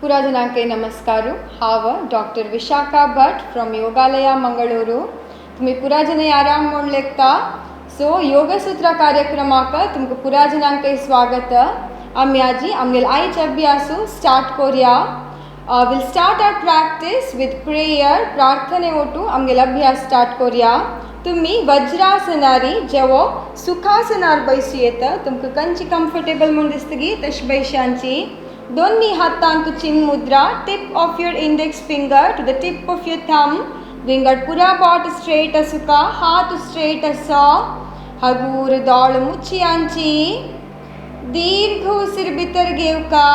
पुरा जनांके नमस्कारू. हांव doctor Vishakha Bhat from योगालया Mangaluru. तुम्ही पुरा जने आराम म्हूण लेखता. सो योगसूत्र कार्यक्रमाक तुमकां पुरा जनांके स्वागत. आमी आजी आमगेल आयचे अभ्यासू स्टार्ट करूया. Will start our practice with prayer. प्रार्थने ओटू आमगेल अभ्यास स्टार्ट करूया. तुम्ही वज्रासनारी जेवो सुखासनार बैसी येता. तुमकां खंयची कम्फर्टेबल म्हूण दिसतगी तशी बैशांची. दोन्ही हातांक चिन्ह मुद्रा. Tip of your index finger to the tip of your thumb. विंगड पुरा बॉट स्ट्रेट असुका. हात स्ट्रेट असो. हगूर दोळ मुच्छियांची. दीर्घ उसिर भितर घेवका.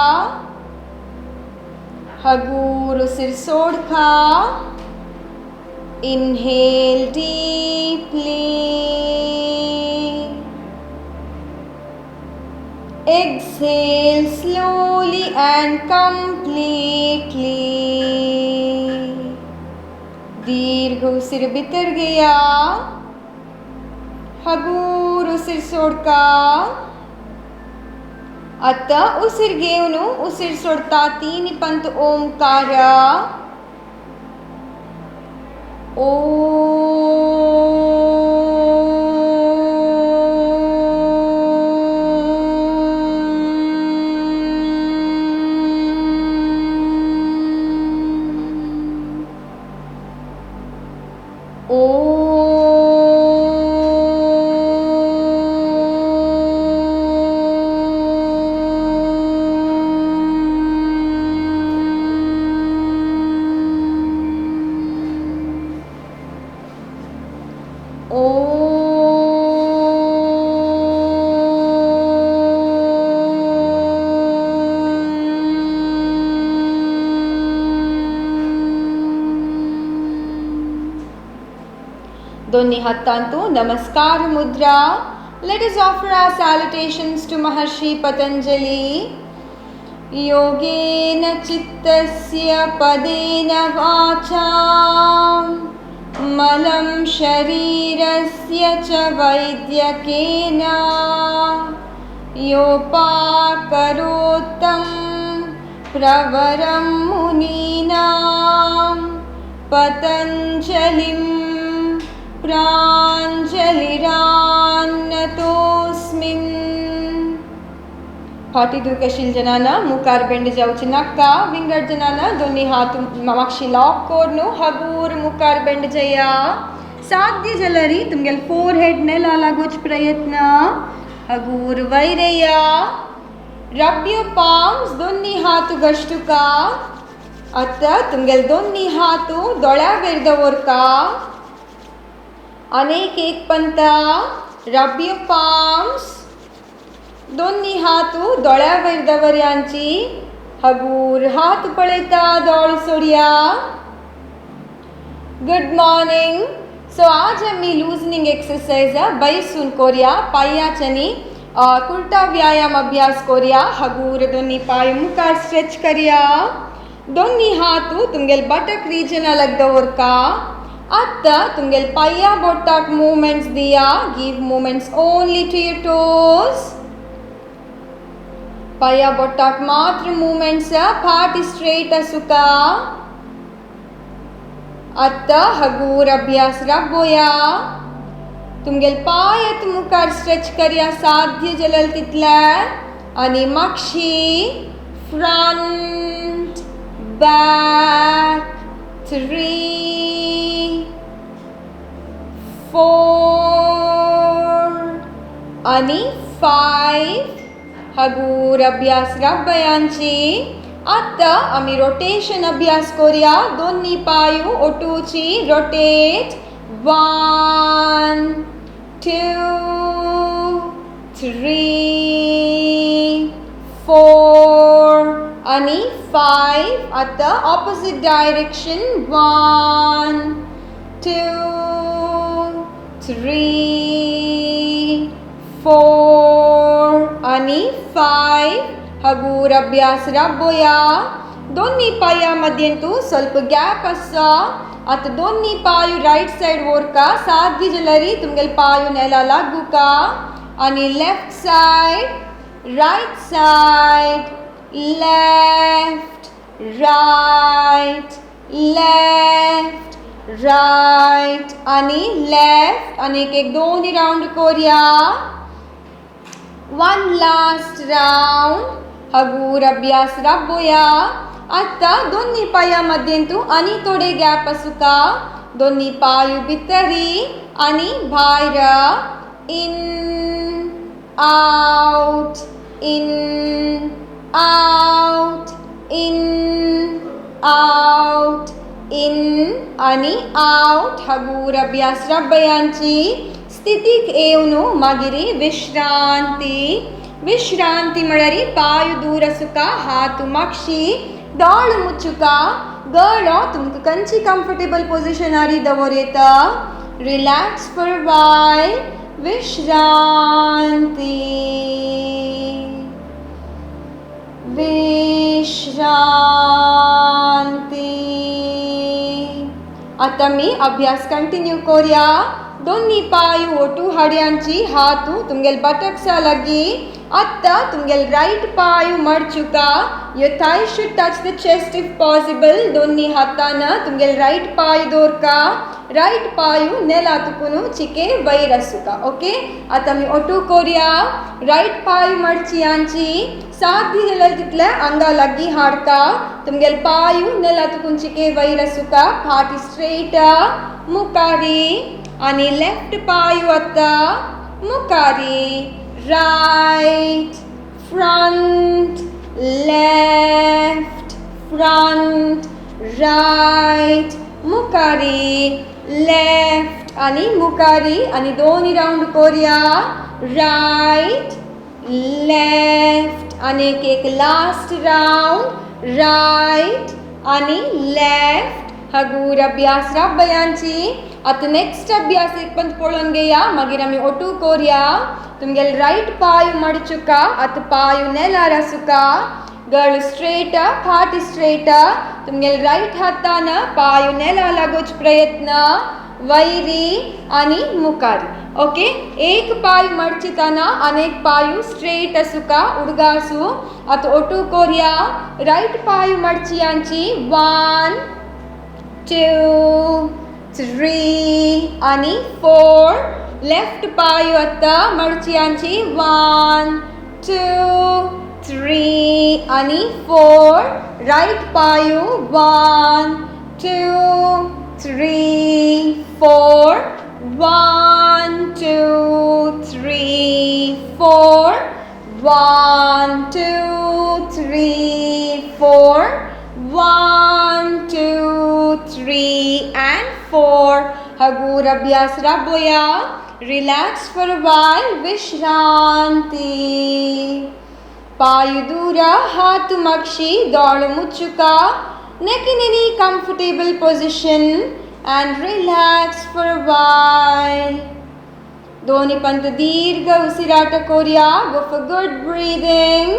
हगूर उसिर सोडका. Inhale deeply. Exhale slowly and completely. दीर्घ उसिर भितर गया. हगूर उसिर सोडका. आता उसिर घेऊन उसिर सोडता 3 पंत ओंकार. दोन्ही हातांतू नमस्कार मुद्रा. Let us offer our salutations to Maharshi Patanjali. योगेन चित्तस्य पदेन वाचा मलं शरीरस्य च वैद्यकेन योपाकरोत्तं प्रवरं मुनीनां पतञ्जलिं प्राञ्जलिरान्नतोऽस्मि. फाटी दुखशील जनाना मुखार बेंड जावची नाका. विंगड जनाना दोन्ही हात मागशी लॉक कोरनु. हगूर मुखार बेंड जया. साध्य जलरी तुमगेल फोरहेड नेला लागोच प्रयत्न. हगूर वैरया. Rub your palms. दोन्ही हात गष्टुका. आता तुमगेल दोन्ही हात दोळ्या वयर दवरका. अनेक एक पंता. Rub your palms. दोन्ही हात दोळ्या वयर दवर्यांची. हगूर हात पळयता दोळ सोडया. Good morning. सो आज आमी लूजनिंग एक्सरसाइज बैसून करूया. पायाच्यांनी उलटा व्यायाम अभ्यास करूया. हगूर दोन्ही पाय मुखार स्ट्रेच करया. दोन्ही हात तुमगेल बटक रिजन अलग दवरका. आता तुमगेल पाया बोटाक मूवमेंट्स दिया. Give movements only to your toes. पाया बोटाक मात्र मूवमेंट्स. पाठ स्ट्रेट असुका. आता हगूर अभ्यास राबोया. तुमगेल पाय मुखार स्ट्रेच करया साध्य जलल तितले. आणि मागशी फ्रंट बॅक 3 4 आणि 5. हगूर अभ्यास राबयांची. आता आमी रोटेशन अभ्यास करूया. दोन्ही पाय ओटूची. रोटेट. 1 2 3 4 आणि 5. आता ऑपोजिट डायरेक्शन. 1 2 3 4 आणि 5. हगूर अभ्यास राबोया. दोन्ही पायामध्ये ಸ್ವಲ್ಪ गॅप असा. आता दोन्ही पाय राईट साइड वरका. साध्य जलरी तुमगेल पाय नेला लागुका. आणि left side, right side, left, right, left, right आणि left आणि एक दोन्ही राउंड करूया. one last round. हगूर अभ्यास राबूया. आता दोन्ही पायामध्ये तू आणि थोडे गॅप असू का. दोन्ही पाय भितरी आणि भायर. in, out, in, out, in, out, in आणि out. हगूर अभ्यास राबयांची स्थितीक येऊन मागिरी विश्रांती. विश्रांती म्हळ्यार पाय दूर असू का, हात मागशी, दोळ मुच्चुका, गळो तुमकां खंयची कम्फर्टेबल पोजिशनारी दवरता. Relax for while. विश्रांती, विश्रांती. आता मी अभ्यास कंटिन्यू करूया. दोन्ही पाय ओटू हाड्यांची हातू तुमगेल बटक्सा लगी. आता तुमगेल राइट पाय मडचुका. Your thigh should touch the chest if possible. दोन्ही हाताना तुमगेल राइट पाय दोरका. राइट पायू नेला तुकुनु चिके वैर असुका. ओके. आता मी ओटू करूया. राइट पाय मडचियांची साध्य जाल्यार तितले अंगा लगी हाडका. तुमगेल पायू नेला तुकुन चिके वैर असुका. फाटी स्ट्रेट मुकारी आणि लेफ्ट पायू आता मुकारी. right, front, left, front, right, मुकारी, left आणि मुकारी आणि दोन्ही राउंड करूया. right, left आणि एक लास्ट राउंड. right आणि left. हगूर अभ्यास राबयांची. आता नेक्स्ट अभ्यास एक पण पळोवन घेया. मागीर आमी ओटू करूया. तुमगेल राइट पाय मडचुका. आता पाय नेलार आसुका. गळ स्ट्रेट, फाटी स्ट्रेट. तुमगेल राइट हातान पाय नेला लागोच प्रयत्न. वैरी आणि मुकारी. ओके. एक पाय मडचिताना अनेक पाय स्ट्रेट आसुका, उडगासू. आता ओटू करूया. राइट पाय मडचियांची 1, 2, 3 आणि 4. लेफ्ट पाय आता मडचियांची 1, 2, 3 आणि 4. राइट पायू 1, 2, 3, 4. 1, 2, 3, 4. 1, 2, 3, 4. 1, 2, 3 and 4. हगूर अभ्यास राबूया. Relax for a while. विश्रांती. पाय दूर, हात मागशी, दोळ मुच्चुका. neck in any comfortable position and relax for a while. दोन्ही पंत दीर्घ उसिराट करूया. Go for good breathing.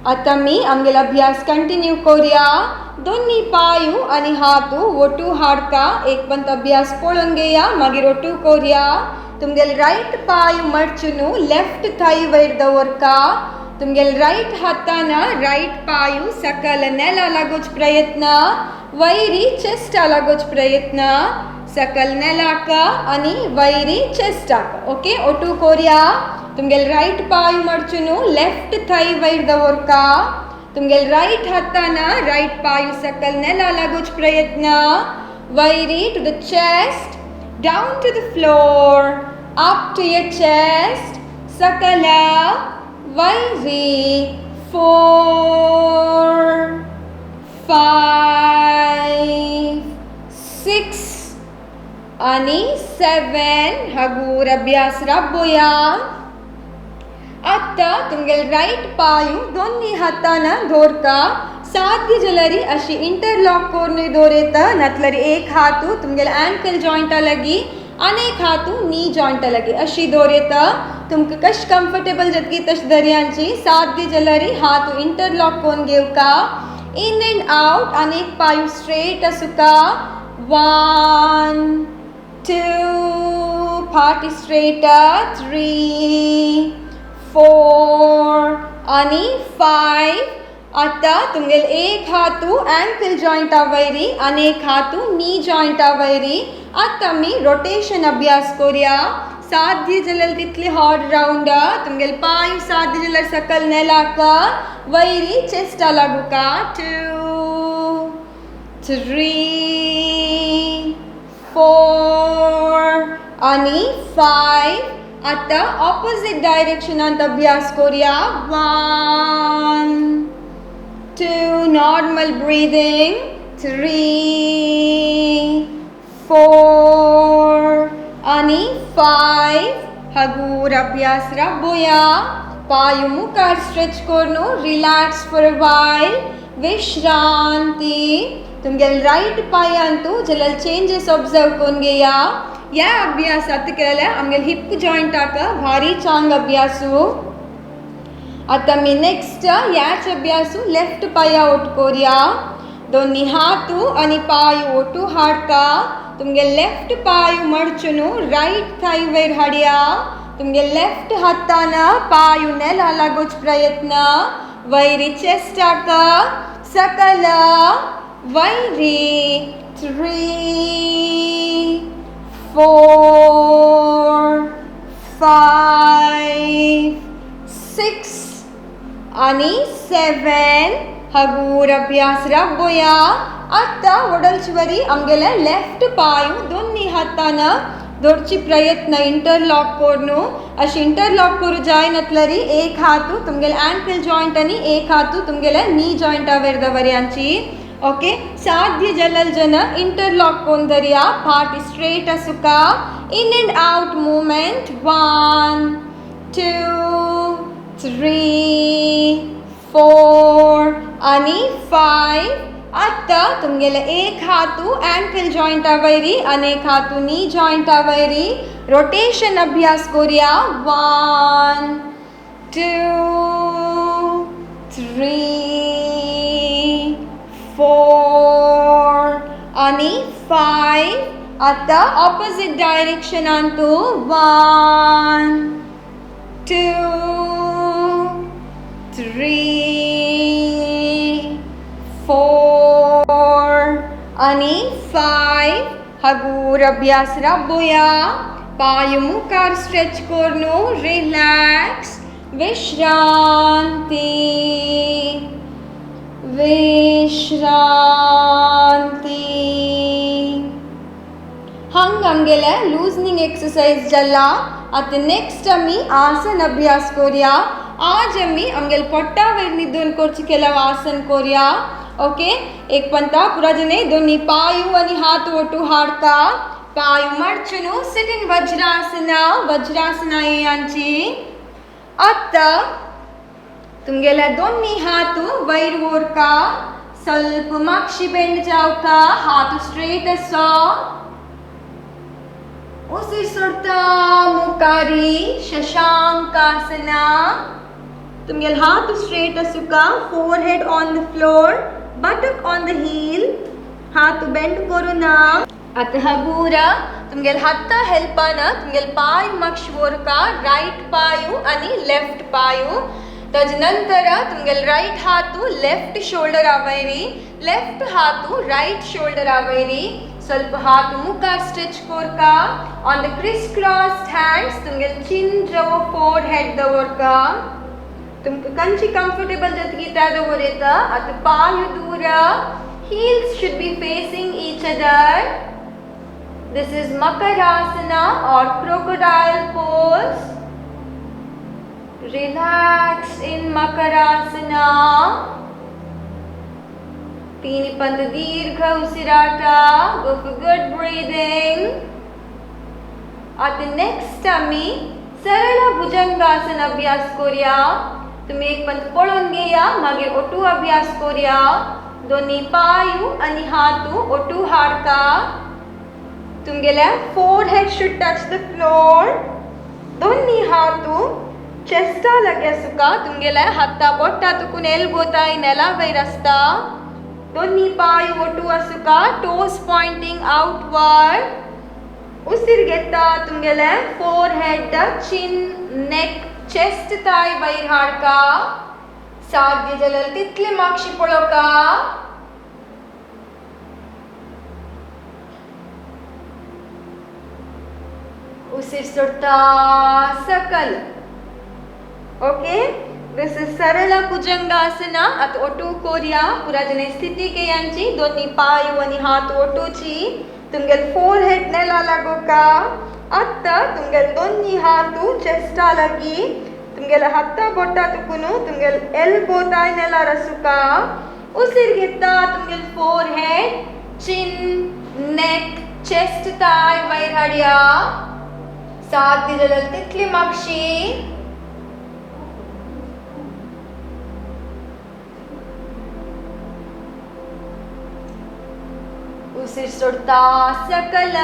आता मी आमगेला अभ्यास कंटिन्यू करूया. दोन्ही पायू आणि हातू ओटू हाडका. एक पंत अभ्यास पळोवन घेया. मागीर ओटू करूया. तुमगेल राइट पाय मडचुनु लेफ्ट थाई वयर दवरका. तुमगेल राइट हातान राइट पायू सकल नेला लागोच प्रयत्न. वैरी चेस्टा लागोच प्रयत्न. सकल नेलाक आणि वैरी चेस्टाक. ओके. ओटू करूया. तुमगेल राइट पाय मडचुनु लेफ्ट थाई वयर दवरका. तुमगेल राइट हातान राइट पायू सकल नेला लागोच प्रयत्न. वैरी to the chest, down to the floor, up to your chest. Sakala, वैरी. 4, 5, 6 आणि 7. हगूर अभ्यास राबूया. आता तुमगेल राइट पायू दोन्ही हातान धोरका. साध्य जाल्यारी अशी इंटरलॉक करून दवरता. नातल्यारी एक हातू तुमगेल अँकल जॉइंटा लगी आनी एक हातू नी जॉइंटा लगी अशी दवरता. तुमकां कश कम्फर्टेबल जातकी तश दर्यांची. साध्य जाल्यारी हातू इंटरलॉक करून घेवका. इन एंड आउट आनी एक पायू स्ट्रेट आसुका. 1, 2 फाटी स्ट्रेट. 3, 4 आणि 5 आता तुमगेल एक हातू अँकल जॉइंट आवैरी आणि एक हातू नी जॉइंट आवैरी. आता मी रोटेशन अभ्यास करूया. साध्य जलल तितले हॉट राउंड तुमगेल पाय साध्य जलर सकल नेलाका वैरी चेस्टा लागू का. 2 3 4 आणि 5 आता ऑपोजिट डायरेक्शनात अभ्यास करूया. 1 2 नॉर्मल ब्रीदिंग. 3 4 आणि 5 हगूर अभ्यास राबूया. पाय मुखार स्ट्रेच करून रिलॅक्स फॉर अ वाइल. विश्रांती. तुमगेल राईट पायांतू जलल चेंजेस ऑब्जर्व करून घेया. या अभ्यासात केल्या आमगेल हिप जॉइंटाक भारी चांग अभ्यासू. आता मी नेक्स्ट याच अभ्यासू लेफ्ट पाया ओट करूया. दोन्ही हातू आणि पाय ओटू हाडका. तुमगे लेफ्ट पाय मडचून राईट थाई वयर हाडया. तुमगे लेफ्ट हातान पाय नेला लागोच प्रयत्न. वैरी चेस्टाक सकल वैरी. 3 4 5 6 आणि 7 हगूर अभ्यास राबूया. आता वडलचवरी आमगेले लेफ्ट पाय दोन्ही हातान दोरची प्रयत्न इंटरलॉक करून. अशी इंटरलॉक करू जायनतलरी एक हातू तुमगेले अँकल जॉइंट आणि एक हातू तुमगेले नी जॉइंटा वयर दवरयांची. ओके साध्य जलल जन इंटरलॉक करून दरिया. Part straight Asuka. In and out movement. 1 2 3 4 आणि 5 आता तुमगेले एक हातू अँकल जॉइंट वैरी आणि एक हातू नी जॉइंट वैरी. रोटेशन अभ्यास करूया. 1 2 3 4 आणि 5 आता ऑपोजिट डायरेक्शनांतू. 1 2 3 4 आणि 5 हगूर अभ्यास राबूया. पाय मुखार स्ट्रेच करून रिलॅक्स. विश्रांती विश्रांती. हंग आमगेले लूजनिंग एक्सरसाइज जल्ला. आता नेक्स्ट आम्ही आसन अभ्यास करूया. आज आम्ही आमगेल पोट्टा वयर निदून करची केला आसन करूया. ओके एक पंता पुरा जने दोन्ही पायू आणि हात ओटू हाडका. पायू मडचून सिटिंग वज्रासना यांची. आता तुमगेले दोन्ही हातू वयर ओरका. ಸ್ವಲ್ಪ मागशी बेंड जावका. हात स्ट्रेट असो. उसी सोडता मुखारी शशांकासना. तुमगेल हात स्ट्रेट असुका. Forehead on the floor. Buttock on the heel. हात बेंड करू ना. आता हगूरा तुमगेल हात हेल्पान तुमगेल पाय मक्ष वोरका. राईट पायू आणि लेफ्ट पायू. तदनंतर तुमगेल राईट हातू लेफ्ट शोल्डर आवैरी. लेफ्ट हातू राईट शोल्डर आवैरी. ಸ್ವಲ್ಪ हात मुखार स्ट्रेच कोरका. On the criss crossed hands तुमगेल चिन जवळ फोरहेड दवरका. तुमका कंची कंफर्टेबल जतकी त्या दवर येता. आता पाय दूर. heels should be facing each other. This is Makarasana or crocodile pose. Relax in Makarasana. तीनी पंत दीर्घ उसिराटा. Go for good breathing. आता नेक्स्ट आम्ही सरळ भुजंगासन अभ्यास करूया. तुम्ही एक पंत पळून घेया. मागीर ओटू अभ्यास करूया. दोन्ही पायू आणि हातू ओटू हाडका. तुमगेले forehead should touch the floor. दोन्ही हातू चेस्टा लगे सुका. तुमगेले हाता बोटा तुकून एल्बो ताई नेला वयर असता. दोन्ही पाय ओटू असुका. Toes pointing outward. उसिर घेता तुमगेले फोरहेड चिन नेक चेस्ट ताई वयर हाडका. साध्य जाल्यार तितले मार्क्स पळोवका. उसीर सोडता सकल. ओके, दिस इज सरळ भुजंगासना. आता ओटू कोरिया पुराजने स्थिती केयांची दोन्ही पाय आणि हात ओटूची. तुमगेल फोर हेड नेला लागोका. आता तुमगेल दोन्ही हातू चेस्टा लगी. तुमगेल हत्ता बोटा तुकुनु तुमगेल एल्बो ताय नेला रसुका. उसीर घेता तुमगेल forehead, chin, neck, chest ताय वयर हाडया. साध्य जाल्यार तितली मागशी. उसीर सोडता सकल.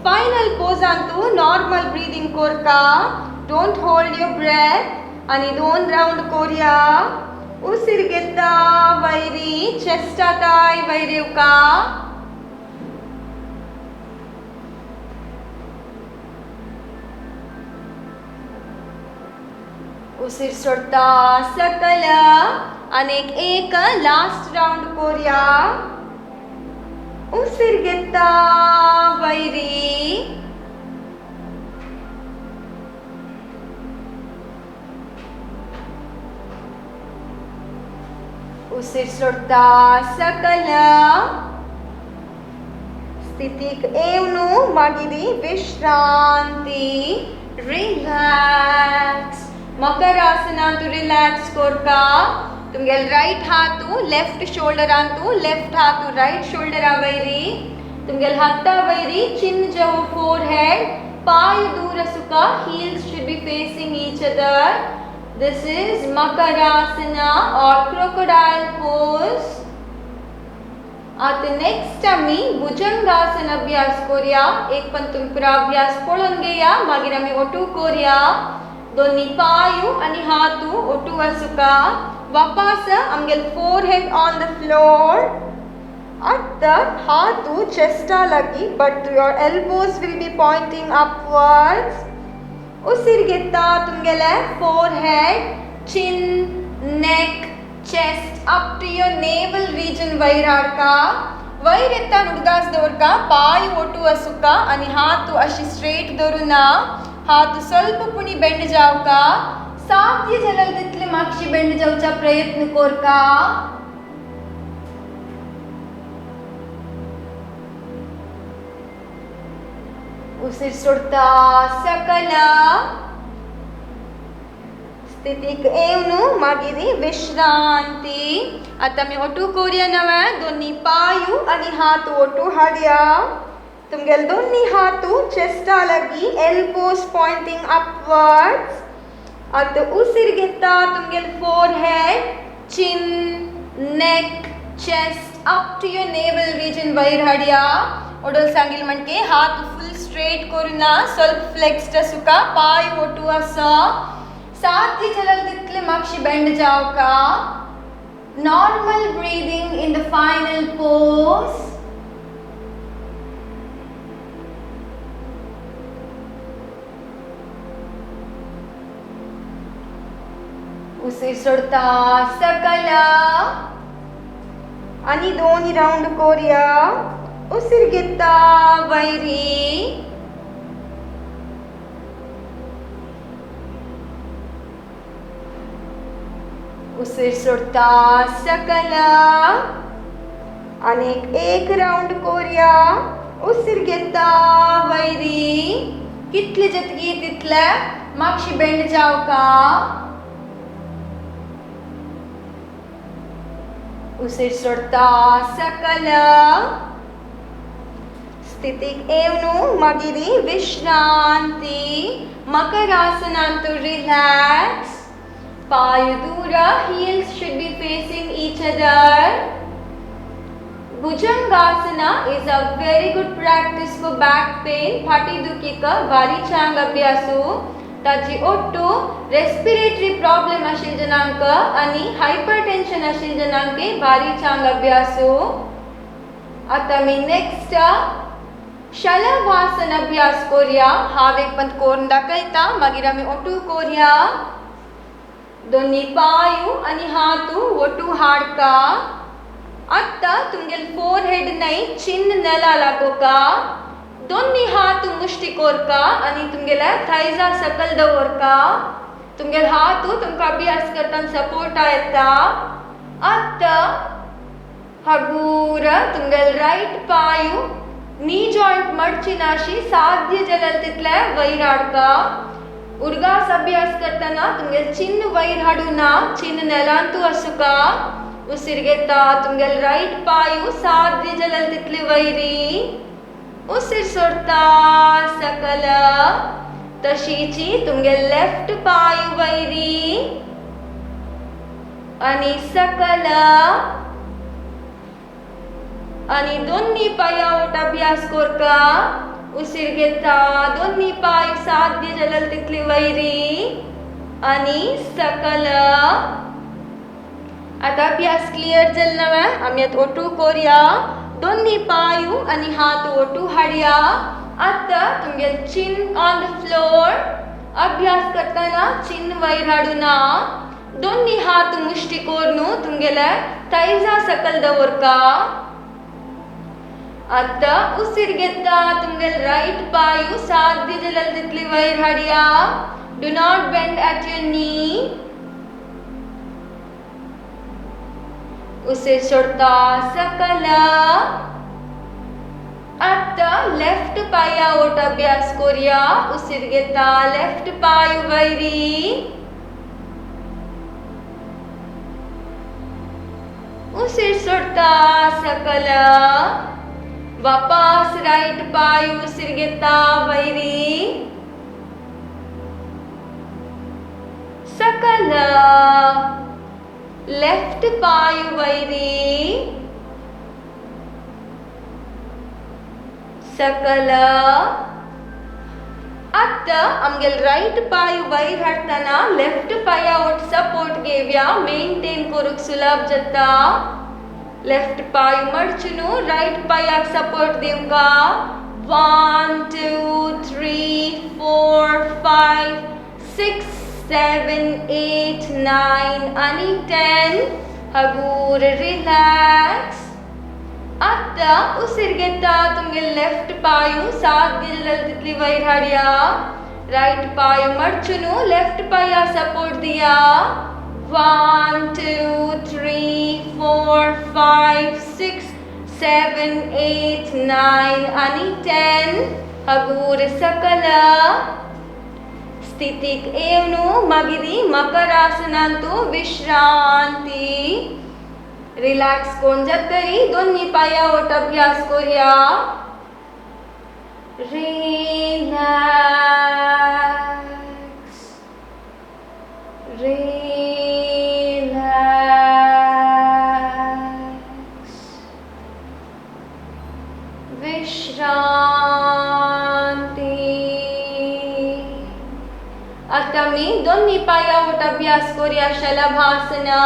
फायनल पोजांतू नॉर्मल ब्रीदिंग कोरका. डोंट होल्ड युअर ब्रेथ आणि 2 राउंड कोरया. उसीर घेता वयरी चेस्टा ताय वयर येवका. उसीर सोडता सकल. आणि एक लास्ट राउंड कोरया. उसीर घेता वयरी. उसीर सोडता सकल. स्थितीक येवनू मागिरी विश्रांती. रिलॅक्स. मकरासना तू रिलॅक्स कोरका. तुमगेल राइट हातू लेफ्ट शोल्डरांतू, लेफ्ट हातू राइट शोल्डरा वयरी. तुमगेल हत्ता वयरी चिन जवो फोर हेड. पाय दूर असुका. Heels should be facing each other. This is Makarasana or crocodile pose. आता नेक्स्ट आम्ही भुजंगासन अभ्यास कोरया. एक पण तुम्ही पुरा अभ्यास पळोवन घेया. मागीर आम्ही ओटू कोरया. दोन्ही पायू आणि हातू ओटू असुका. वापस आमगेल forehead on the floor. आता हातू चेस्टा लगी but your elbows will be pointing upwards. उसीर घेता तुमगेले forehead, chin, neck, chest up to your navel region वयर हाडका. वयर येता उडगास दवरका. पाय ओटू असुका आणि हातू अशी स्ट्रेट धरुना. हात ಸ್ವಲ್ಪ पुणी बेंड जावका. साध्य जाल्यार तितले मागशी बेंड जावचा प्रयत्न कोरका. उसीर सोडता सकल. स्थितीक येवनू मागिरी विश्रांती. आता मी ओटू कोरया नवे. दोन्ही पायू आणि हात ओटू हाडया. तुमगेल दोन्ही हातू चेस्टा लगी. Elbows pointing upwards. आता उसीर घेता तुमगेल forehead, chin, neck, chest up to your navel region वयर हाडया. ओडोल सांगिल म्हणजे हात फुल स्ट्रेट करूना. ಸ್ವಲ್ಪ फ्लेक्स्ड असुका. पाय ओटू असा. साध्य जाल्यार तितले मागशी बेंड जावका. Normal breathing in the final pose. उसीर सोडता सकल. आणि 2 राउंड कोरया. उसीर घेता वयरी. उसीर सोडता सकल. आणि एक राउंड कोरया. उसीर घेता वयरी. कितले जतगी तितले मागशी बेंड जावका. उसीर सोडता सकल. स्थितीक येवनू मागिरी विश्रांती. मकरासनांतू रिलॅक्स. पाय दूर. Heels should be facing each other. Bhujangasana is a very good practice for back pain. फाटी दुखी का भारी चांग अभ्यासू. ताची ओट्टू रेस्पिरेटरी प्रॉब्लेम आशिल जनांक आणि हायपरटेन्शन आशिल जनांके भारी चांग अभ्यासू. आता मी नेक्स्ट शलभासन अभ्यास कोरया. हांव एक पण कोरून दाखयता. मागीर आमी ओटू कोरया. दोन्ही पायू आणि हातू ओटू हाडका. आत्ता तुमगेल फोरहेड नाही चिन नेला लागो का. दोन्ही हात मुष्टी कोरका आणि तुमगेला थायजा सकल दवरका. तुमगेल हातू तुमका अभ्यास करताना सपोर्ट येता. आत्ता हगूर तुमगेल राईट पायू नी जॉइंट मडचिनाशी साध्य जलल तितले वैर हाडका. उडगास अभ्यास करताना तुमगेल चिन्न वैर हाडूना चिन्न नेलांतू असुका. उसीर घेता तुमगेल राईट पायू साध्य जलल तितली वैरी. उसीर सोडता सकल तशीची तुमगेल लेफ्ट पायू वैरी आणि सकल आणि दोन्ही पायावट अभ्यास कोरका. उसीर घेता दोन्ही पाय साध्य जलल तितली वैरी आणि सकल. आता अभ्यास क्लियर जल नव्हे. आम्ही आता ओटू कोरया. दोन्ही पायू आणि हात ओटू हाडया. आता तुमगेल चिन ऑन द फ्लोर. अभ्यास करताना चिन वैर हाडूना. दोन्ही हात मुष्टी कोरनू तुमगेला थायजा सकल दवरका. आता उसीर घेता तुमगेल राईट पायू साध्य जलल तितली वैर हाडया. Do not bend at your knee. उसीर सोडता सकल. आता लेफ्ट पाया ओट अभ्यास कोरया. उसीर घेता लेफ्ट पायू वैरी. उसीर सोडता सकल. वापस राईट पाय उसीर घेता वैरी सकल. लेफ्ट पाय वैरी सकल. आता आमगेल राईट पाय वैर हाडताना लेफ्ट पायावट सपोर्ट घेवया. मेंटेन करूक सुलभ जाता. लेफ्ट पाय मडचुनू राईट पायाक सपोर्ट दिवका. 1 2 3 4 5 6 7 8 9 आणि 10. हगूर रिलॅक्स. आता उसीर घेता तुमगेल लेफ्ट पायू साध्य जलल तितली वैर हाडया. राईट पाय मडचुनू लेफ्ट पाया सपोर्ट दिया. 1 2 3 4 5 6 7 8 9 आणि 10. हगूर सकल. स्थितीक येवनू मागिरी मकरासनांतू विश्रांती. रिलॅक्स कोण जातरी दोन्ही पायावट अभ्यास कोरया. रिलॅक्स विश्रांती. आता मी दोन्ही पायावट अभ्यास कोरया शलभासना.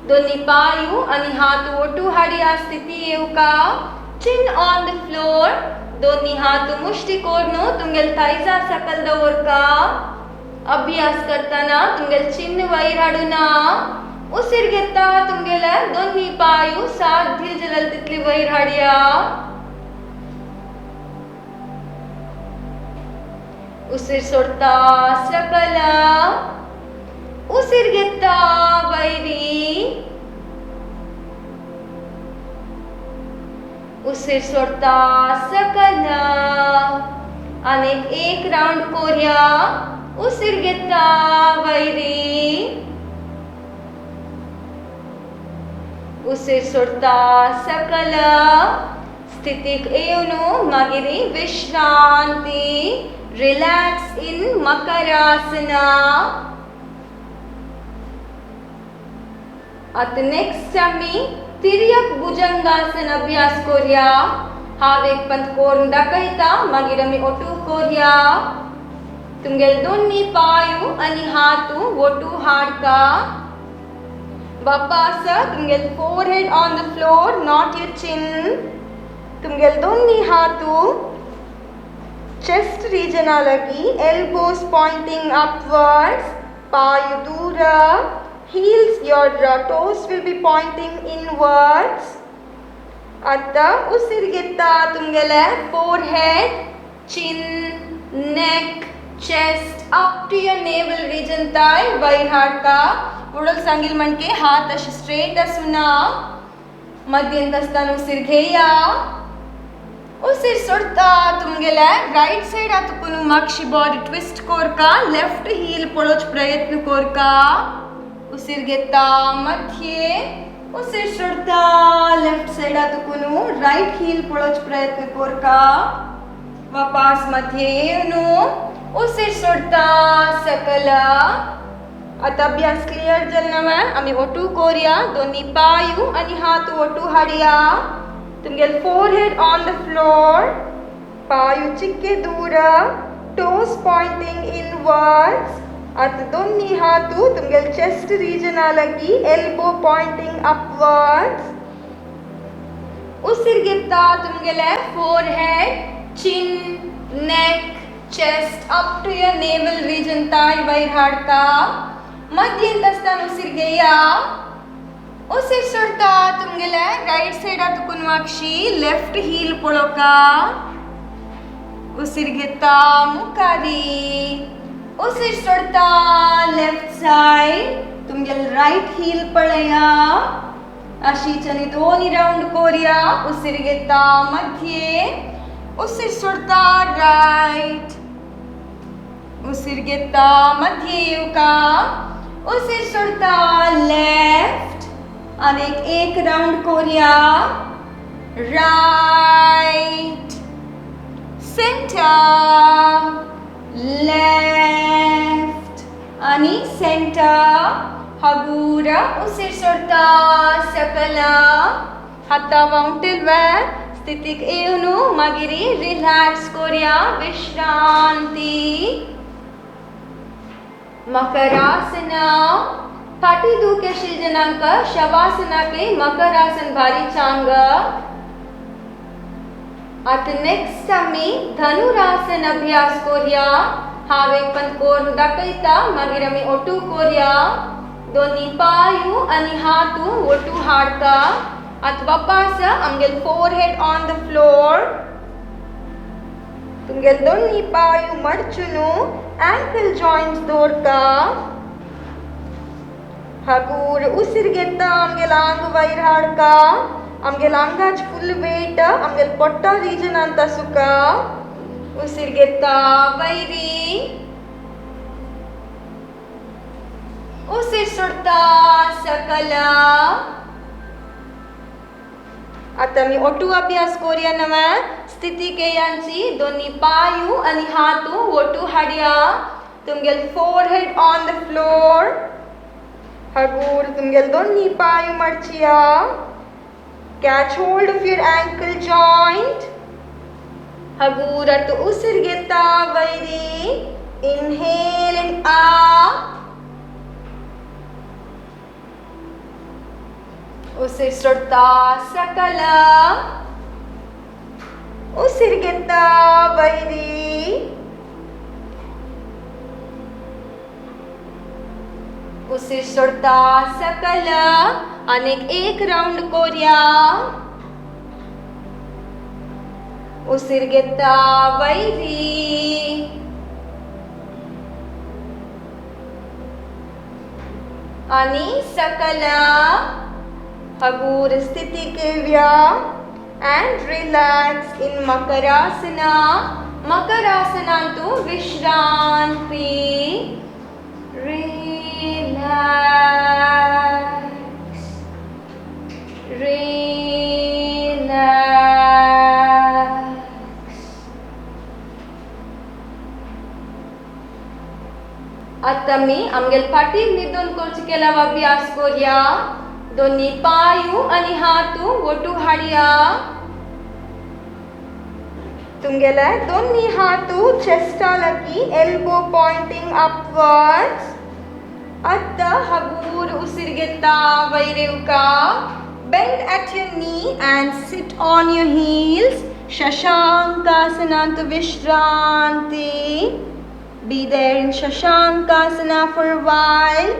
दोन्ही पायू आणि हात ओटू हाडया. स्थिती येवका. चिन ऑन द फ्लोर. दोन्ही हात मुष्टी कोरनू तुमगेल थायजा सकल दवरका. अभ्यास करताना तुमगेल चिन्ह वैर हाडूना. उसीर घेता तुमगेला दोन्ही पायू साध्य जलल तितली वैर हाडया. उसीर सोडता सकल. उसीर घेता वैरी. उसीर सोडता सकल. आणि एक राउंड कोरया. उसीर घेता वैरी. उसीर सोडता सकल. स्थितीक येवनू मागिरी विश्रांती. रिलॅक्स इन मकरासना. आता नेक्स्ट आम्ही तिर्यक भुजंगासन अभ्यास कोरया. हात एक पंत कोरून दाखयता. मागीर आम्ही ओटू कोरया. तुमगेल दोन्ही पायू आणि हातू ओटू हाडका. वापस तुमगेल forehead on the floor not your chin. तुमगेल दोन्ही हातू चेस्ट रीजन लगी. Elbows pointing upwards. ಪಾಯು ದೂರ. Heels, your toes will be pointing inwards. ಅತ್ತ ಉಸಿರಿಗೆತ್ತ ತುಂಗೆಲೆ forehead, chin, neck, chest up to your navel region ताई वैर हाडका उडल सांगील म्हणके हात असे स्ट्रेट असुना मध्यंतस्तान उसिर घेया उसिर सोडता तुमगेले राइट साइड आतुकुनु मागची बॉडी ट्विस्ट कोरका लेफ्ट हील पळोच प्रयत्न कोरका उसिर घेता मध्ये उसिर सोडता लेफ्ट साइड आतुकुनु राइट हील पळोच प्रयत्न कोरका वापस मध्ये येऊन उसिर सोडता सकला. आता अभ्यास क्लियर जालना मॅम. आम्ही ओटू कोरिया दोन्ही पायू आणि हात ओटू हाडिया. तुमगेल फोरहेड ऑन द फ्लोर, पायू चिक्के दूर, टोस पॉइंटिंग इनवर्ड्स. आता दोन्ही हातू तुमगेल चेस्ट रीजन लगी एल्बो पॉइंटिंग अपवर्ड्स. उसिर घेता तुमगेले forehead, chin, neck, chest up to your navel region ताई वैर हाडका मध्यंतस्तान उसिर घेया उसिर सोडता तुमगेले राइट साइड आतुकुन मागशी लेफ्ट हील पळोका उसिर घेता मुखारी उसिर सोडता लेफ्ट साइड तुमगेल राइट हील पळया अशीचनी दोन्ही राउंड कोरिया. उसिर घेता मध्ये उसिर सोडता राइट उसिर घेता मध्ये येऊका उसिर सोडता लेफ्ट आणि एक round Korea. Right centre left आणि सेंटर हगूर उसिर सोडता सकला हाता माउंटेन वर स्थितीक येऊन मागिरी रिलॅक्स कोरिया विश्रांती. मकरासना फाटी दुखेशील जनांक शवासना के मकरासन भारी चांग. आता नेक्स्ट आम्ही धनुरासन अभ्यास कोरिया. हावेक पण कोर दाखयता मागीर आम्ही ओटू कोरिया. दोन्ही पायू आणि हातू ओटू हाडका. आता वापस आमगेल फोरहेड ऑन द फ्लोर तुमगेल दोन्ही पायू मडचुनु ankle joints दोरका हगूर उसिर घेता आमगेल आंग वैर हाडका आमगेल आंगाच फुल वेट आमगेल पोट्टा रीजन अंता सुका उसिर घेता वैरी उसिर सोडता सकला. आता मी ओटू अभ्यास कोरिया नवा स्थिती केयांची दोन्ही पायू आणि हातू ओटू हाडिया. तुमगेल फोरहेड ऑन द फ्लोर हगूर तुमगेल दोन्ही पायू मडचिया. Catch hold of your ankle joint हगूर आता उसिर घेता वैरी इनहेल एंड अप उसिर सोडता सकला उसिर घेता वैरी उसिर सोडता सकला आणि एक राउंड कोरिया. उसिर घेता वैरी आणि सकला हगूर स्थिति केव्या and relax in Makarasana. Makarasana तो विश्रांति. Relax, relax. आता मी आमगेल फाटीर निदून करची केला अभ्यास कोरिया. दोन्ही पायू आणि हातू ओटू हाडिया. तुमगेले दोन्ही हातू चेस्टा लगी एल्बो पॉइंटिंग अपवर्ड्स. आता हगूर उसिर घेता वैरेवका. Bend at your knee and sit on your heels. शशांकासनांत Vishranti. Be there in Shashankasana for a while.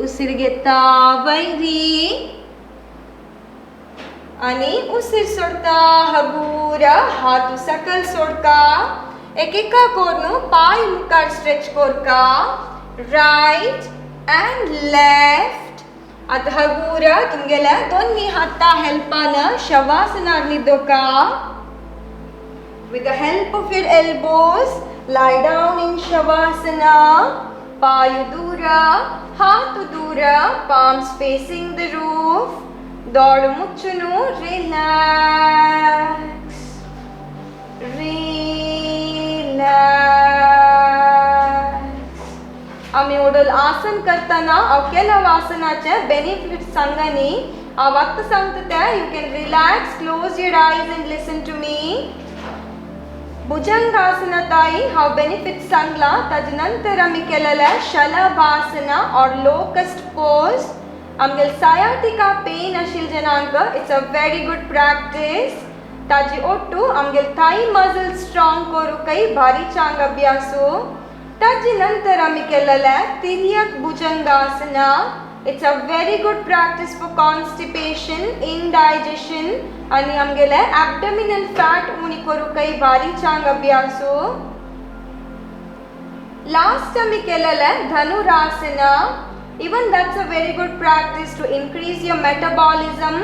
उसिरगेता वैरी आणि उसिर सोडता हगूरा हातू सकल सोडका एकेका कोरनु पाय मुखार stretch Korka right and left आता हगूरा तुमगेला दोन्ही हाता हेल्पान शवासनार निदोका with the help of your elbows lie down in shavasana पायु दूरा हाथु दूरा palms facing the roof दौड़ मुच्चुनु relax आम्ही ओडल आसन करताना अकेला वासनाचे बेनिफिट सांगनी आ वक्त सांगते you can relax close your eyes and listen to me Bhujangasana ताई हाव बेनिफिट सांगला तदनंतर आम्ही केलेला शलभासना और लोकस्ट पोज आमगेल सायाटिका पेन आशिल जनांक it's a very good practice ताजी ओट्टू आमगेल थाई मसल स्ट्रॉंग करू कई भारी चांग अभ्यासो ताजी नंतर आम्ही केलेला Tiryak Bhujangasana it's a very good practice for constipation indigestion आणि आमगेले एब्डोमिनल फॅट उणी करू कई भारी चांग अभ्यासो लास्ट आम्ही केलेला Dhanurasana even that's a very good practice to increase your metabolism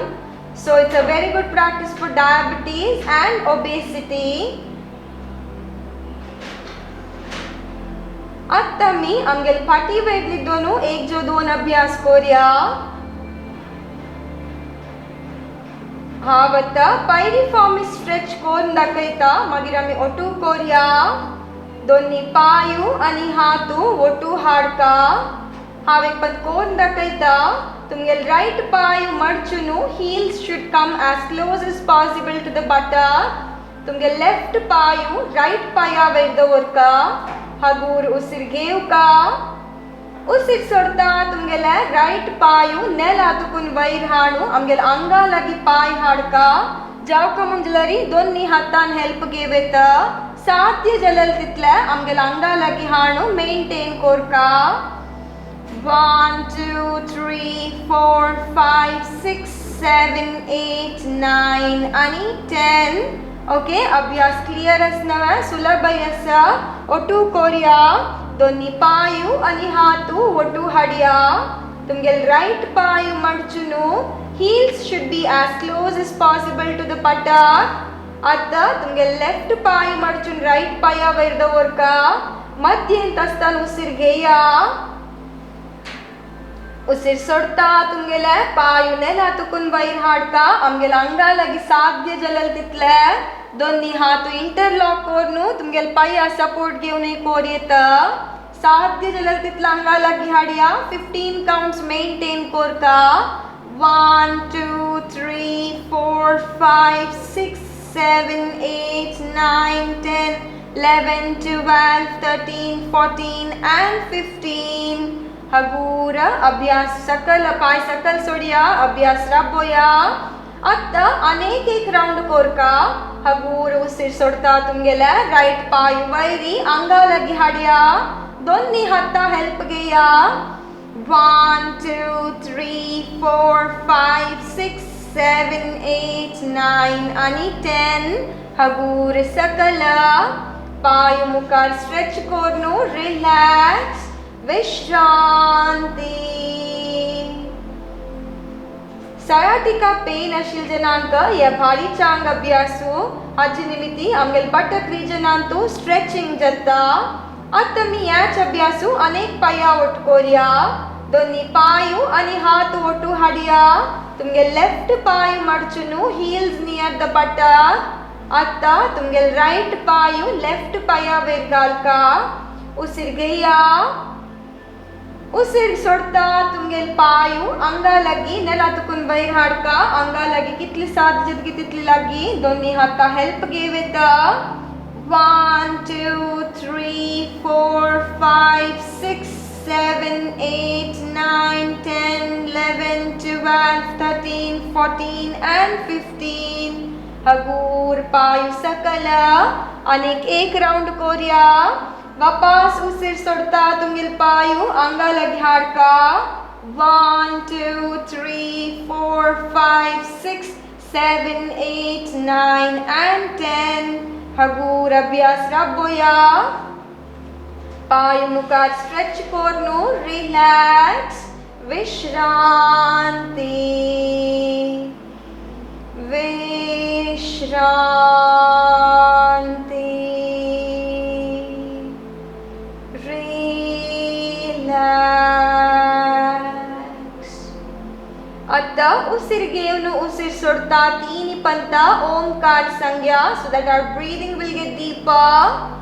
so it's a very good practice for diabetes and obesity आता मी आमगेल फाटी वेगळी दोनू एक जो दोन अभ्यास करूया हांव आतां पायरिफॉर्मिस स्ट्रेच करून दाखयता मागीर आमी ओटू करूया दोन्ही पायू आनी हातू ओटू हाडका हांव एक पद करून दाखयता तुमगेल right पायू मडचुनू heels should come as close as possible to the buttock तुमगेल लेफ्ट पायू राइट पाया वयर दवरका हगूर उसिर घेवका उसिर सोडता तुमगेले राइट पायू नेल हातुकून वयर हाडू आमगेल आंगा लागी पाय हाडका जावका मंजलरी दोन्ही हातान हेल्प घेवेता साध्य जलल तितले आमगेल आंगा लागी हाडू मेंटेन कोरका 1 2 3 4 5 6 7 8 9 आणि 10 ओके अभ्यास क्लियर असणवे सुलभ आसा ओटू कोरया दोन्ही पायू आणि हातू ओटू हाडया तुमगेल right पायू मडचुनू heels should be as close as possible to the buttock आता तुमगेल लेफ्ट पायू मडचुन राइट पाया वयर दवरका मध्येंत आसतना उसिर घेया उसिर सोडता तुमगेले पायू नेल हातुकून वयर हाडका आमगेल आंगा लागी साध्य जलल तितले दोन्ही हातू इंटरलॉक करून तुमगेल पाया सपोर्ट घेवन कोरयेता साध्य जलल तितले आंगा लागी हाडया 15 काउंट्स मेंटेन कोरका 1 2 3 4 5 6 7 8 9 10 11 12 13 14 and 15 हगूर अभ्यास सकल पाय सकल सोडिया अभ्यास राबोया आता अनेक एक राउंड कोरका हगूर उसिर सोडता तुमगेले राइट पाय वैरी आंगा लागी हाडया दोन्ही हाता हेल्प घेया 1 2 3 4 5 6 7 8 9 आणि 10 हगूर सकल पाय मुखार स्ट्रेच कोरनु रिलॅक्स विश्रांती सयाटिका पेन आशिल जनांक या भारी चांग अभ्यासू हाजे निमित्ती आमगेल बटक रिजनांतू स्ट्रेचिंग जाता आता मी याच अभ्यासू अनेक पाया ओट कोरया दोन्ही पायू आणि हात ओटू हाडया तुमगेल left पायू मडचुनू heels near the buttock आता तुमगेल राइट पायू लेफ्ट पाया वयर घालका उसिर घेया उसिर सोडता तुमगेल पायू आंगा लागी नेल हातुकून वयर हाडका आंगा लागी कितली साथ जितकी तितली लागी दोन्ही हाता हेल्प घेवेता 1 2 3 4 5 6 7 8 9 10 11 12 13 14 and 15 हगूर पायू सकल अनेक एक राउंड कोरिया वापस उसिर सोडता तुमगेल पायू अंगाला घ्याडका 1 2 3 4 5 6 7 8 9 and 10 हगूर अभ्यास राबोया पायू मुखार स्ट्रेच कोरनु रिलैक्स विश्रांति विश्रांति रिलैक्स अतः उसिर गेवनु उसिर सोडता तीन पंत ओंकार संज्ञा so that our breathing will get deeper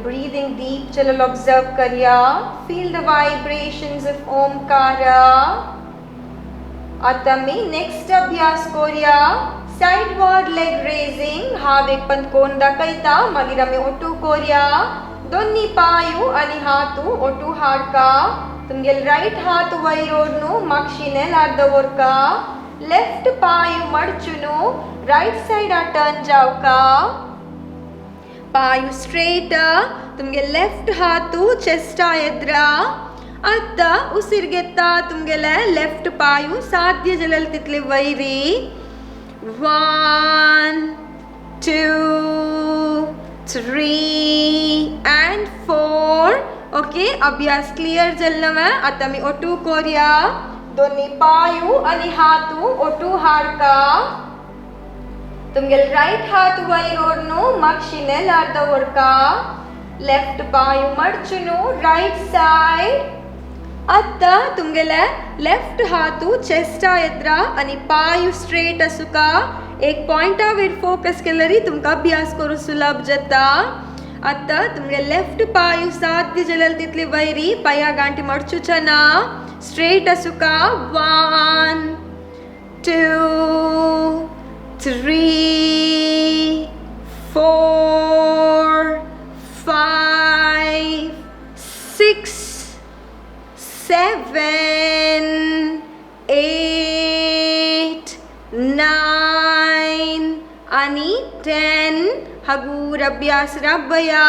breathing deep chalo observe kariya feel the vibrations of omkara atami next abhyas koriya sideward leg raising havek pant kon dakaita magirame otu koriya donni payu ani hatu otu hadka tumgel right hatu vairodnu makshinel ardavorka left payu madchunu right side a turn javka पायु straight तुमगे left हाथु chest एद्रा अत्त उसिर्गेत्ता तुमगेले left पायु साध्य जलल तित्ले वैरी 1 2 3 and 4 ओके अभ्यास क्लियर जल्नवे अतमी ओटू कोरिया दोन्नी पायु अनि हाथु ओटू हाडका तुमगेल राइट हाथ वैरोड्नु मक्षिनेल अर्धवर्का लेफ्ट पायु मडचुनु राइट साइड अत्त तुमगेले लेफ्ट हाथु चेस्ट एद्रा अनि पायु स्ट्रेट असुका एक पॉइंट वेर फोकस केलरी तुमका अभ्यास करू सुलभ जता अत्त तुमगे लेफ्ट पायु साध्य जलल तितली वैरी पाया गांटी मडचुचना स्ट्रेट असुका 1 2 3 4 5 6 7 8 9 आणि 10 हगूर अभ्यास राबया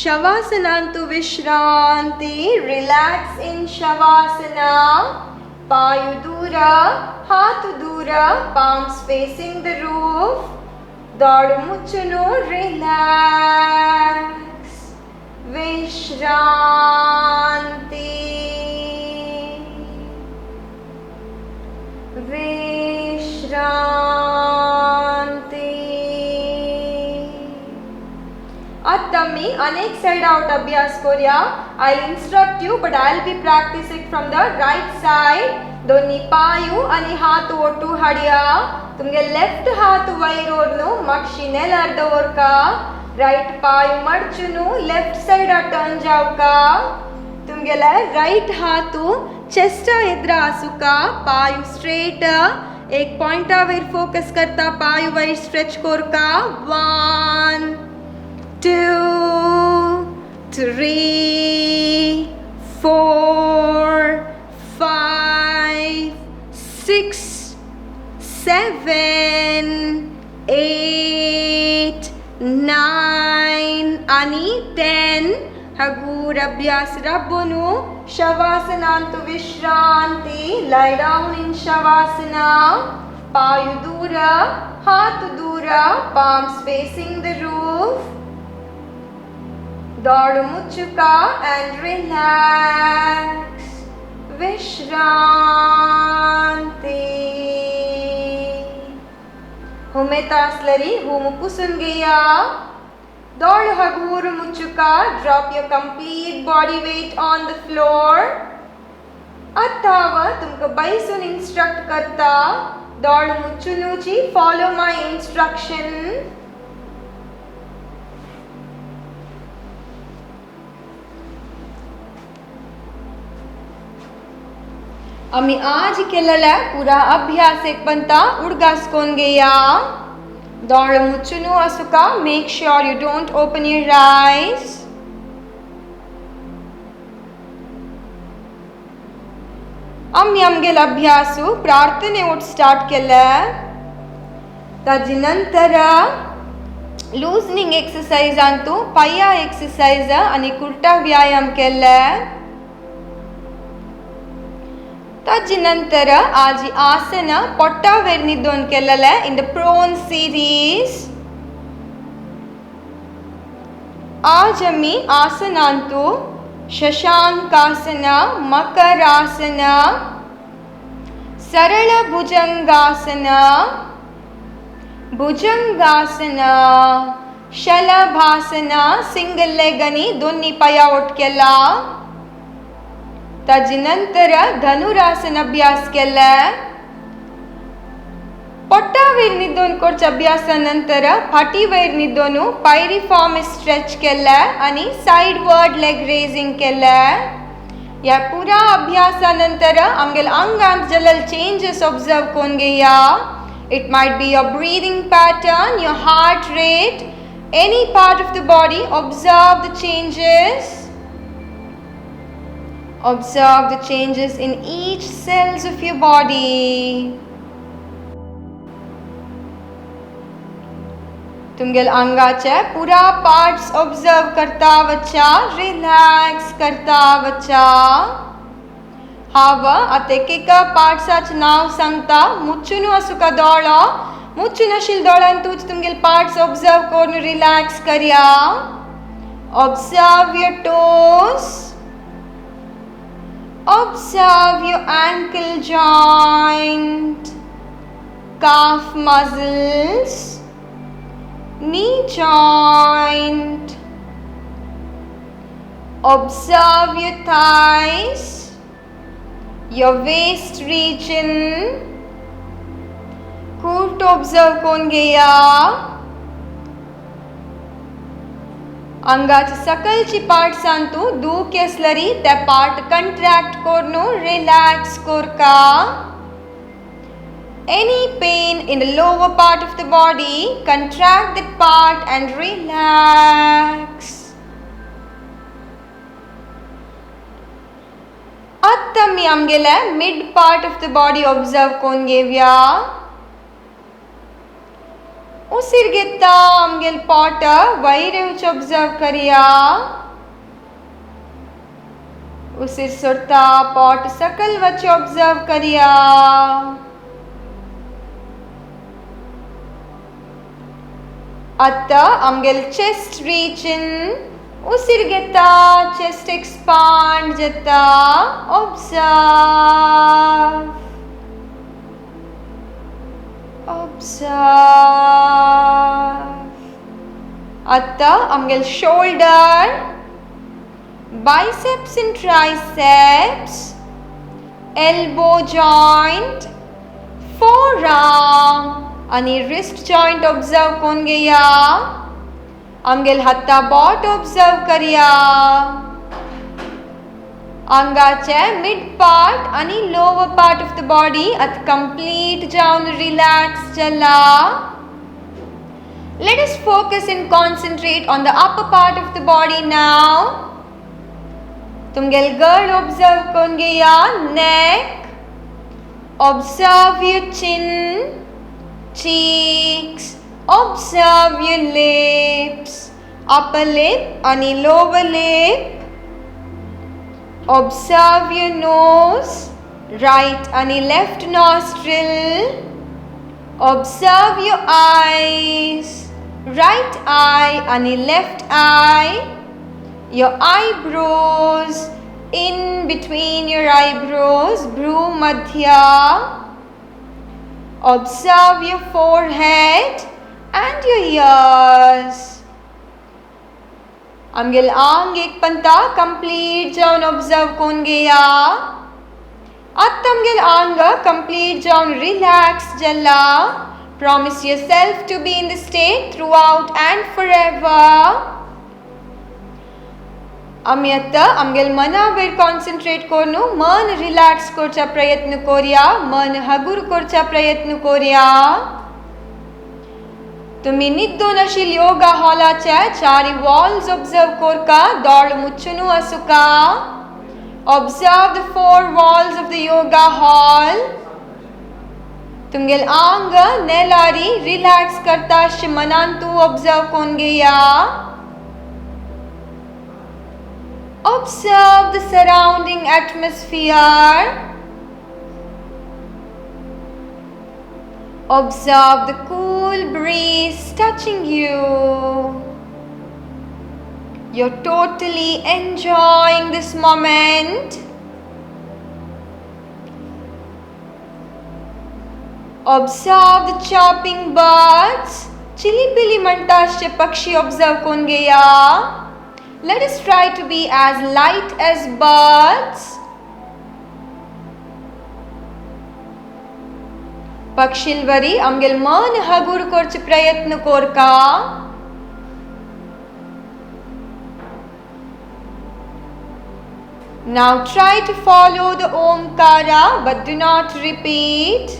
शवासनांतु विश्रांति रिलैक्स इन शवासना पायु दूरा हाथ दूरा palms facing the roof दाड़ु मुच्चुनु रिलैक्स विश्रांति विश्रांति अत्तमी अनेक साइड आउट अभ्यास कोरिया I'll instruct you but I'll be practicing from the right side दोन्ही पायु आणि हात ओटू हाडिया तुमगे लेफ्ट हात वैरोड्नु मक्षिनेल अर्धवर्का राइट पायु मडचुनु लेफ्ट साइड टर्न जावका तुमगेला राइट हातु चेस्ट एद्रा आसुका पायु स्ट्रेट एक पॉइंट वेर फोकस करता पायु वैर स्ट्रेच कोरका 1 2 3 4 5 6 7 8 9 आणि 10 हगूर अभ्यास राबोनु शवासनांतु विश्रांति lie down in shavasana पायु दूर हाथ दूर palms facing the roof दाड़ु मुच्चुका and relax विश्रांति हुमे तास्लरी हुमु पुसुंगिया दौड़ हगूर मुचुका drop your complete body weight on the floor अथवा तुमको बैसुन इंस्ट्रक्ट करता दौड़ मुचुनुची follow my instruction आम्ही आज केलेला पुरा अभ्यास एक बनता उडगासकोन गया दौड़ मुचुनु Asuka make sure you don't open your eyes आम्ही आमगेल अभ्यासु प्रार्थने उठ स्टार्ट केला तदनंतर लूजनिंग एक्सरसाइज अंतु पाया एक्सरसाइज आणि कुर्टा व्यायाम केला तदनंतर आज आसन पोट्टावेर निद्दोन केलेले इन द प्रोन सीरीज आज आम्ही आसनांतु शशांकासन मकरासन सरल भुजंगासन भुजंगासन शलभासन सिंगल लेग आणि दोन्ही पायावट केला तदनंतर धनुरासन अभ्यास केला पोट्टावेर निद्दोन कोर्च अभ्यासानंतर फाटीवेर निद्दोनु पायरिफॉर्म स्ट्रेच केला आणि साइडवर्ड लेग रेजिंग केला या पुरा अभ्यासानंतर आमगेल अंगांत जलल चेंजेस ऑब्जर्व कोन गया it might be your breathing pattern your heart rate any part of the body observe the changes Observe the changes in each cells of your body. तुमगेल अंगाचे पुरा parts observe करता वच्चा relax करता वच्चा हाव आता एक पार्ट्साचे नाव सांगता मुच्चुनु असुका दोळो मुच्चुन आशिल दोळांतूच तुमगेल पार्ट्स ऑब्जर्व करून रिलॅक्स करया observe your toes Observe your ankle joint, calf muscles, knee joint. Observe your thighs, your waist region. Court observe kon gaya. अंगाचे सकलची पार्ट्स अंतु दुखे असलरी ते पार्ट कंट्रॅक्ट कोरनु रिलॅक्स कोरका any pain in the lower part of the body contract that part and relax आता मी आमगेले mid part of the body observe कोन घेवया उसिर घेता आमगेल पॉट वैरेवच ऑब्जर्व करिया उसिर सोडता पॉट सकल वच ऑब्जर्व करिया आता आमगेल चेस्ट रीजन उसिर घेता चेस्ट एक्सपांड जाता observe Observe. Atta amgel shoulder, biceps and triceps, elbow joint, forearm, ani wrist joint observe kon gaya. Amgel hatta bot observe kariya. अंगाचे मिड पार्ट आणि lower part of the body at complete जाऊन relax चला let us focus and concentrate on the upper part of the body now तुमगेल गर्ल observe कोन गया neck observe your chin cheeks observe your lips upper lip आणि lower lip observe your nose right and left nostril observe your eyes right eye and left eye your eyebrows in between your eyebrows, bhru madhya. Observe your forehead and your ears. आमगेल आंग एक पंता complete जाऊन observe कोण गया. आता आमगेल आंग complete जाऊन relax जल्ला. Promise yourself to be in the state throughout and forever. आम्ही आता आमगेल मनावर कॉन्सन्ट्रेट करूनु मन रिलॅक्स करचा प्रयत्न करूया. मन हगूर करचा प्रयत्न करूया. तुम्ही निद्दोन आशिल योगा हॉलाच्या चारी वॉल्स ऑब्जर्व करका दोळ मुच्चुनु असुका. Observe the four walls of the yoga hall. तुमगेल आंग नेलारी रिलॅक्स करता मनांतू ऑब्जर्व कोण गया. Observe the surrounding atmosphere. Observe the cool breeze touching you. You're totally enjoying this moment. Observe the chirping birds. चिलीपिली म्हणटाशे पक्षी ऑब्जर्व कोण गया. Let us try to be as light as birds. पक्षिलवरी आमगेल मन हगूर करचे प्रयत्न करका. Now try to follow the Omkara but do not repeat.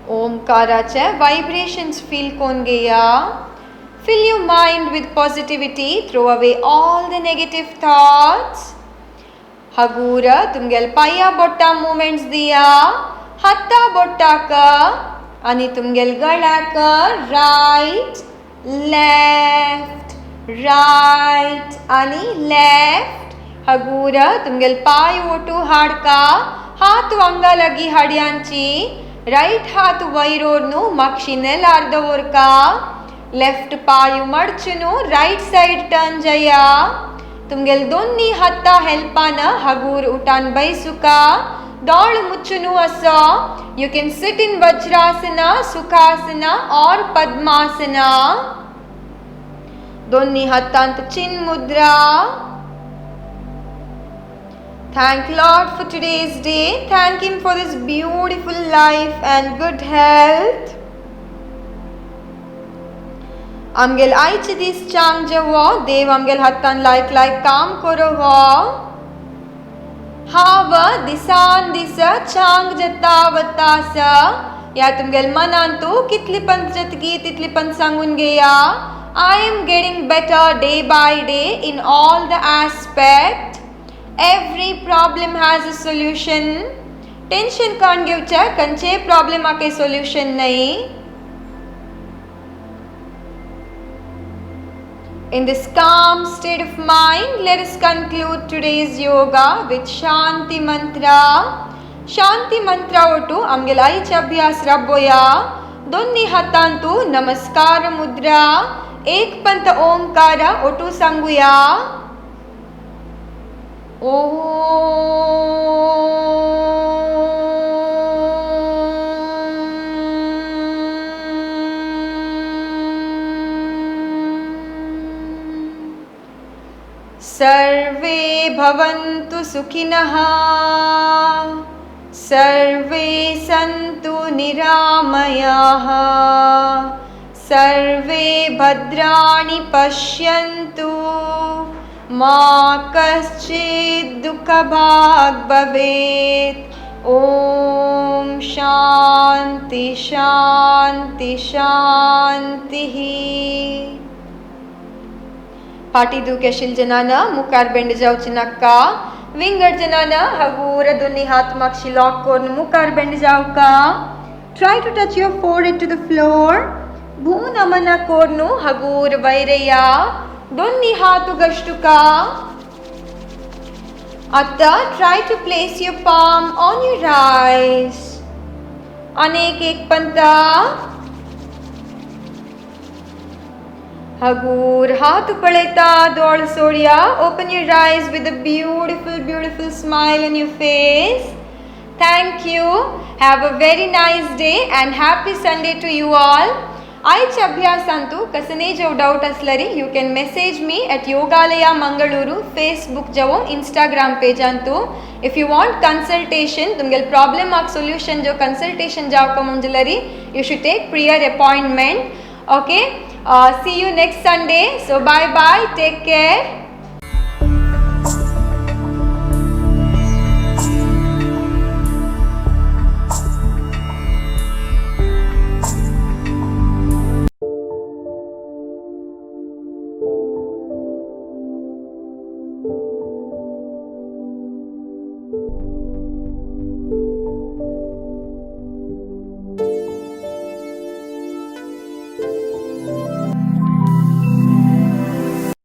ओमकाराचे vibrations feel कोण गया. Fill your mind with positivity. Throw away all the negative thoughts. हगूर तुमगेल पाया बोट्टा movements दिया. हत्ता बोट्टा का आणि तुमगेल गळ्याक right, left, right आणि left. हगूर तुमगेल पाय ओटू हाडका. हात वांगा लगी हाड्यांची. राइट हाथ वैरोनु मक्षिनेल अर्धवोरका. लेफ्ट पायु मडचुनु राइट साइड टर्न जया. तुमगेल दोन्ही हत्ता हेल्पान हगूर उठान बैसुका. दोळ मुच्चुनु असो. You can sit in Vajrasana, Sukhasana or Padmasana. दोन्ही हत्तांत चिन मुद्रा. Thank Lord for today's day. Thank Him for this beautiful life and good health. आमगेल आयचे दीस चांग जेवो. देव आमगेल हत्तान लायक काम करो हो. हाव दिसान दिस चांग जता वतास. या तुमगेल मनांतू कितली पण जतकी तितली पण सांगून घेया. I am getting better day by day in all the aspects. Every problem has a solution. Tension कान घेवचे खंयचे प्रॉब्लेमाक solution नाही. In this calm state of mind, let us conclude today's yoga with Shanti Mantra. Shanti Mantra ओटू आमगेल आईचे अभ्यास रबोया. दोन्ही हातांतू नमस्कार मुद्रा, एक पंत ओंकार ओटू सांगूया. सर्वे भवन्तु सुखिनः, सर्वे सन्तु निरामयाः, सर्वे भद्राणि पश्यन्तु, मा कश्चित् दुःखभाग् भवेत्. ओम शांति शांति शांतिः. पाटी दुखेशील जनाना मुखार बेंड जावची नाका. विंगड जनाना हगूर दोन्ही हात मागशी लॉक करून मुखार बेंड जावका. Try to touch your forehead to the floor. भू नमन कोर्नु हगूर वैरया. दोन्ही हात उगष्टुका. आता try to place your palm on your eyes. अनेक एक पंता. हगूर हाथ पळेता दोळ सोडिया. Open your eyes with a beautiful, beautiful smile on your face. Thank you. Have a very nice day and happy Sunday to you all. आयच्या अभ्यासांतू कसने जो doubt असलरी you can message me at Yogalaya Mangaluru Facebook जवो Instagram पेजांतू. If you want consultation तुमगेल problem आक solution जो कंसल्टेशन जावका मुंजलरी you should take prior appointment. Okay, see you next Sunday. So bye bye, take care.